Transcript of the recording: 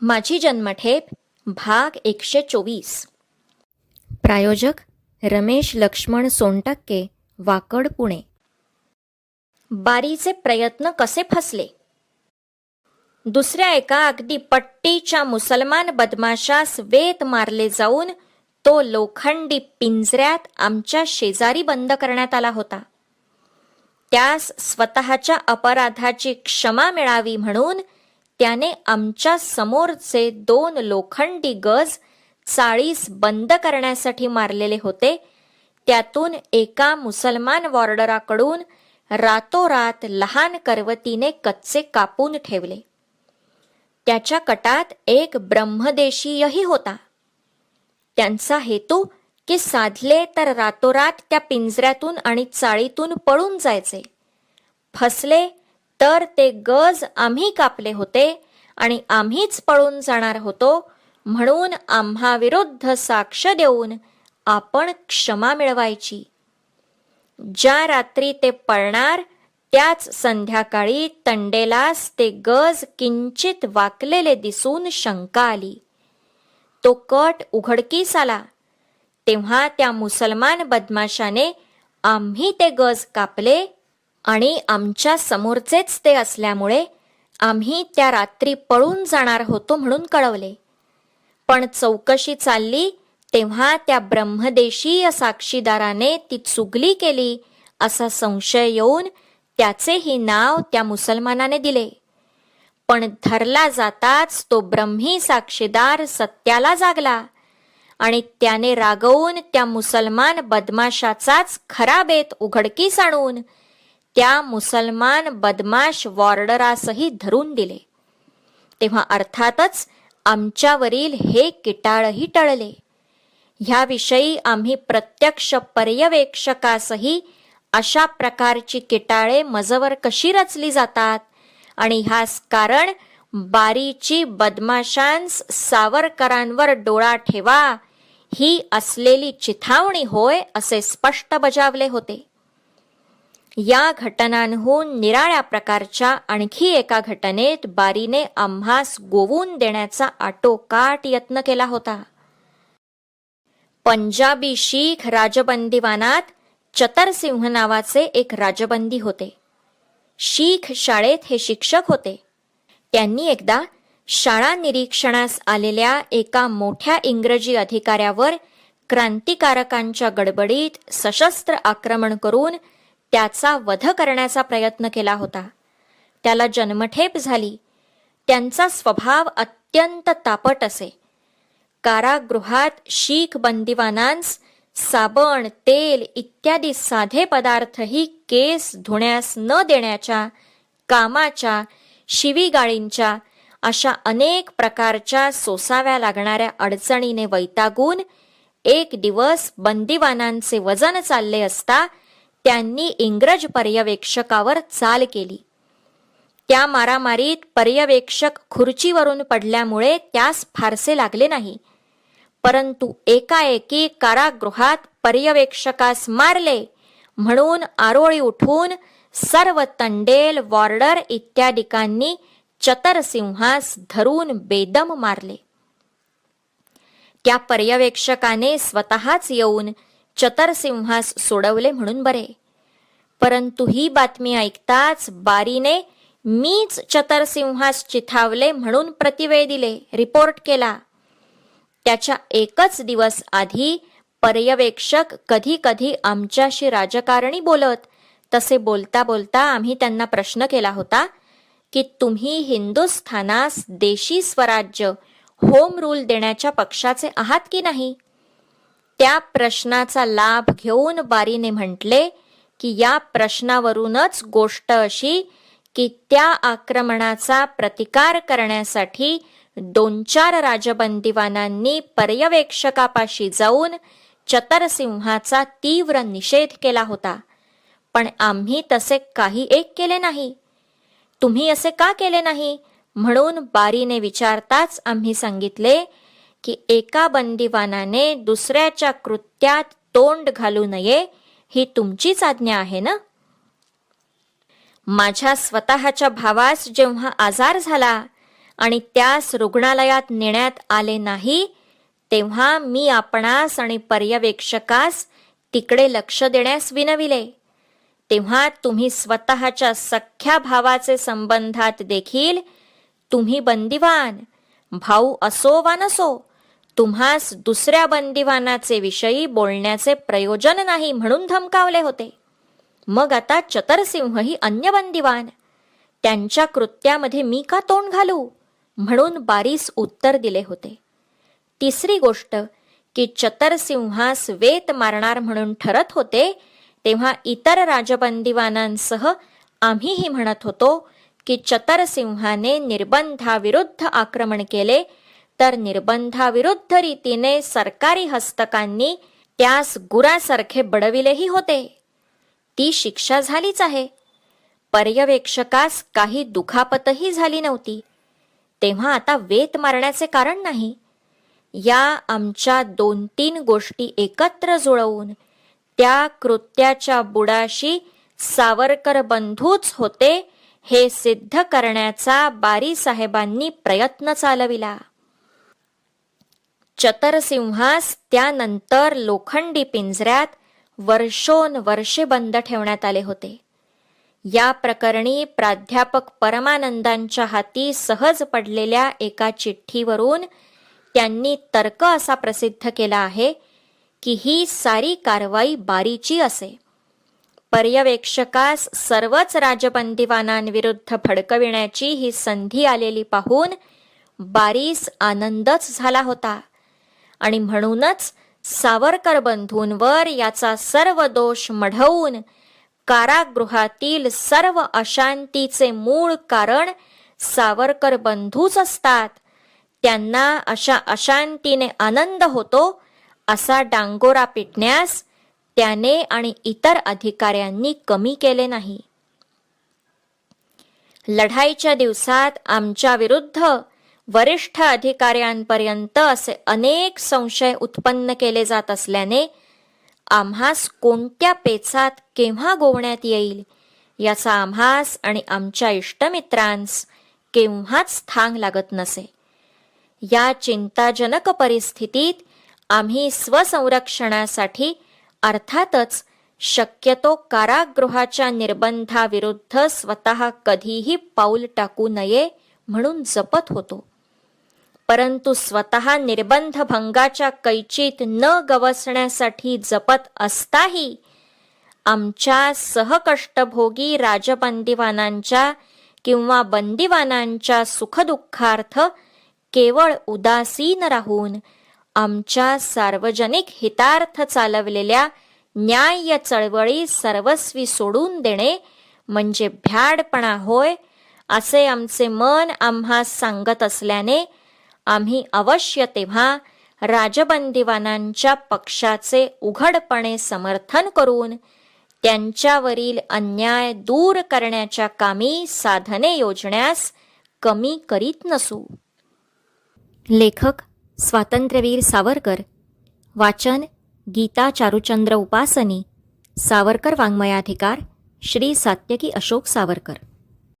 माझी जन्मठेप भाग 124. प्रायोजक रमेश लक्ष्मण सोनटक्के, वाकड, पुणे. बारीचे प्रयत्न कसे फसले. दुसऱ्या एका अगदी पट्टीच्या मुसलमान बदमाशास वेत मारले जाऊन तो लोखंडी पिंजऱ्यात आमच्या शेजारी बंद करण्यात आला होता. त्यास स्वतःच्या अपराधाची क्षमा मिळावी म्हणून त्याने आमच्या समोरचे 2 लोखंडी गज चाळीस बंद करण्यासाठी मारलेले होते. त्यातून एका मुसलमान वॉर्डराकडून रातोरात लहान करवतीने कच्चे कापून ठेवले. त्याच्या कटात एक ब्रह्मदेशीयही होता. त्यांचा हेतू की साधले तर रातोरात त्या पिंजऱ्यातून आणि चाळीतून पळून जायचे. फसले तर ते गज आम्ही कापले होते आणि आम्हीच पळून जाणार होतो म्हणून आम्हाविरुद्ध साक्ष देऊन आपण क्षमा मिळवायची. ज्या रात्री ते पळणार त्याच संध्याकाळी तंडेलास ते गज किंचित वाकलेले दिसून शंका आली. तो कट उघडकीस आला तेव्हा त्या मुसलमान बदमाशाने आम्ही ते गज कापले आणि आमच्या समोरचेच ते असल्यामुळे आम्ही त्या रात्री पळून जाणार होतो म्हणून कळवले. पण चौकशी चालली तेव्हा त्या ब्रह्मदेशीय साक्षीदाराने ती चुगली केली असा संशय येऊन त्याचेही नाव त्या मुसलमानाने दिले. पण धरला जाताच तो ब्रह्मी साक्षीदार सत्याला जागला आणि त्याने रागवून त्या मुसलमान बदमाशाचाच खरा बेत उघडकीस आणून त्या मुसलमान बदमाश वॉर्डरासही धरून दिले. तेव्हा अर्थातच आमच्यावरील हे किटाळही टळले. ह्याविषयी आम्ही प्रत्यक्ष पर्यवेक्षकासही अशा प्रकारची किटाळे मजवर कशी रचली जातात आणि ह्यास कारण बारीची बदमाशांस सावरकरांवर डोळा ठेवा ही असलेली चिथावणी होय असे स्पष्ट बजावले होते. या घटनांहून निराळ्या प्रकारच्या आणखी एका घटनेत बारीने आम्हास गोवून देण्याचा आटोकाट यत्न केला होता. पंजाबी शीख राजबंदीवानात चतरसिंह नावाचे एक राजबंदी होते. शीख शाळेत हे शिक्षक होते. त्यांनी एकदा शाळा निरीक्षणास आलेल्या एका मोठ्या इंग्रजी अधिकाऱ्यावर क्रांतिकारकांच्या गडबडीत सशस्त्र आक्रमण करून त्याचा वध करण्याचा प्रयत्न केला होता. त्याला जन्मठेप झाली. त्यांचा स्वभाव अत्यंत तापट असे. कारागृहात शीख बंदिवानांस साबण, तेल इत्यादी साधे पदार्थही केस धुण्यास न देण्याच्या, कामाच्या, शिवीगाळींच्या अशा अनेक प्रकारच्या सोसाव्या लागणाऱ्या अडचणीने वैतागून एक दिवस बंदिवानांचे वजन चालले असता त्यांनी इंग्रज पर्यवेक्षकावर चाल केली. त्या मारामारीत पर्यवेक्षक खुर्चीवरून पडल्यामुळे त्यास फारसे लागले नाही. परंतु एकाएकी कारागृहात पर्यवेक्षकास मारले म्हणून आरोळी उठून सर्व तंडेल, वॉर्डर इत्यादिकांनी चतरसिंहास धरून बेदम मारले. त्या पर्यवेक्षकाने स्वतःच येऊन चतरसिंहास सोडवले म्हणून बरे. परंतु ही बातमी ऐकताच बारीने मीच चतरसिंहास चिथावले म्हणून प्रतिवेद दिले, रिपोर्ट केला. त्याच्या एकच दिवस आधी पर्यवेक्षक कधी कधी आमच्याशी राजकारणी बोलत. तसे बोलता बोलता आम्ही त्यांना प्रश्न केला होता की तुम्ही हिंदुस्थानास देशी स्वराज्य, होम रूल देण्याच्या पक्षाचे आहात की नाही. त्या प्रश्नाचा लाभ घेऊन बारीने म्हटले की या प्रश्नावरूनच गोष्ट अशी की त्या आक्रमणाचा प्रतिकार करण्यासाठी 2-4 राजबंदीवानांनी पर्यवेक्षकापाशी जाऊन चतरसिंहाचा तीव्र निषेध केला होता. पण आम्ही तसे काही एक केले नाही. तुम्ही असे का केले नाही म्हणून बारीने विचारताच आम्ही सांगितले की एका बंदिवानाने दुसऱ्याच्या कृत्यात तोंड घालू नये ही तुमचीच आज्ञा आहे ना. माझ्या स्वतःच्या भावास जेव्हा आजार झाला आणि त्यास रुग्णालयात नेण्यात आले नाही, तेव्हा मी आपणास आणि पर्यवेक्षकास तिकडे लक्ष देण्यास विनविले. तेव्हा तुम्ही स्वतःच्या सख्या भावाचे संबंधात देखील तुम्ही बंदिवान, भाऊ असो वा नसो, तुम्हास दुसऱ्या बंदिवानाचे विषयी बोलण्याचे प्रयोजन नाही म्हणून धमकावले होते. मग आता चतरसिंहही अन्य बंदिवान, त्यांच्या कृत्यामध्ये मी का तोंड घालू म्हणून बारीस उत्तर दिले होते. तिसरी गोष्ट की चतरसिंहास वेत मारणार म्हणून ठरत होते, तेव्हा इतर राजबंदिवानांसह आम्हीही म्हणत होतो की चतरसिंहाने निर्बंधाविरुद्ध आक्रमण केले तर निर्बंधाविरुद्ध रीतीने सरकारी हस्तकांनी त्यास गुरासारखे बडविलेही होते. ती शिक्षा झालीच आहे. पर्यवेक्षकास काही दुखापतही झाली नव्हती, तेव्हा आता वेत मारण्याचे कारण नाही. या आमच्या 2-3 गोष्टी एकत्र जुळवून त्या कृत्याच्या बुडाशी सावरकर बंधूच होते हे सिद्ध करण्याचा बारीसाहेबांनी प्रयत्न चालविला. चतरसिंहास त्यानंतर लोखंडी पिंजऱ्यात वर्षोनवर्षे बंद ठेवण्यात आले होते. या प्रकरणी प्राध्यापक परमानंदांच्या हाती सहज पडलेल्या एका चिठ्ठीवरून त्यांनी तर्क असा प्रसिद्ध केला आहे की ही सारी कारवाई बारीची असे. पर्यवेक्षकास सर्वच राजबंदिवानांविरुद्ध भडकविण्याची ही संधी आलेली पाहून बारीस आनंदच झाला होता आणि म्हणूनच सावरकर बंधूंवर याचा सर्व दोष मढवून कारागृहातील सर्व अशांतीचे मूळ कारण सावरकर बंधूच असतात, त्यांना अशा अशांतीने आनंद होतो असा डांगोरा पिटण्यास त्याने आणि इतर अधिकाऱ्यांनी कमी केले नाही. लढाईच्या दिवसात आमच्या विरुद्ध वरिष्ठ अधिकाऱ्यांपर्यंत असे अनेक संशय उत्पन्न केले जात असल्याने आम्हास कोणत्या पेचात केव्हा गोवण्यात येईल याचा आम्हास आणि आमच्या इष्टमित्रांस केव्हाच थांग लागत नसे. या चिंताजनक परिस्थितीत आम्ही स्वसंरक्षणासाठी अर्थातच शक्यतो कारागृहाच्या निर्बंधाविरुद्ध स्वतः कधीही पाऊल टाकू नये म्हणून जपत होतो. परंतु स्वतः निर्बंध भंगाच्या कैचीत न गवसण्यासाठी जपत असताही आमच्या सहकष्टभोगी राजबंदिवानांच्या किंवा बंदिवानांच्या सुखदुःखार्थ केवळ उदासीन राहून आमच्या सार्वजनिक हितार्थ चालवलेल्या न्याय्य चळवळी सर्वस्वी सोडून देणे म्हणजे भ्याडपणा होय असे आमचे मन आम्हास सांगत असल्याने आम्ही अवश्य तेव्हा राजबंदिवानांच्या पक्षाचे उघडपणे समर्थन करून त्यांच्यावरील अन्याय दूर करण्याच्या कामी साधने योजण्यास कमी करीत नसू. लेखक स्वातंत्र्यवीर सावरकर. वाचन गीता चारुचंद्र उपासनी. सावरकर वाङ्मयाधिकार श्री सात्यकी अशोक सावरकर.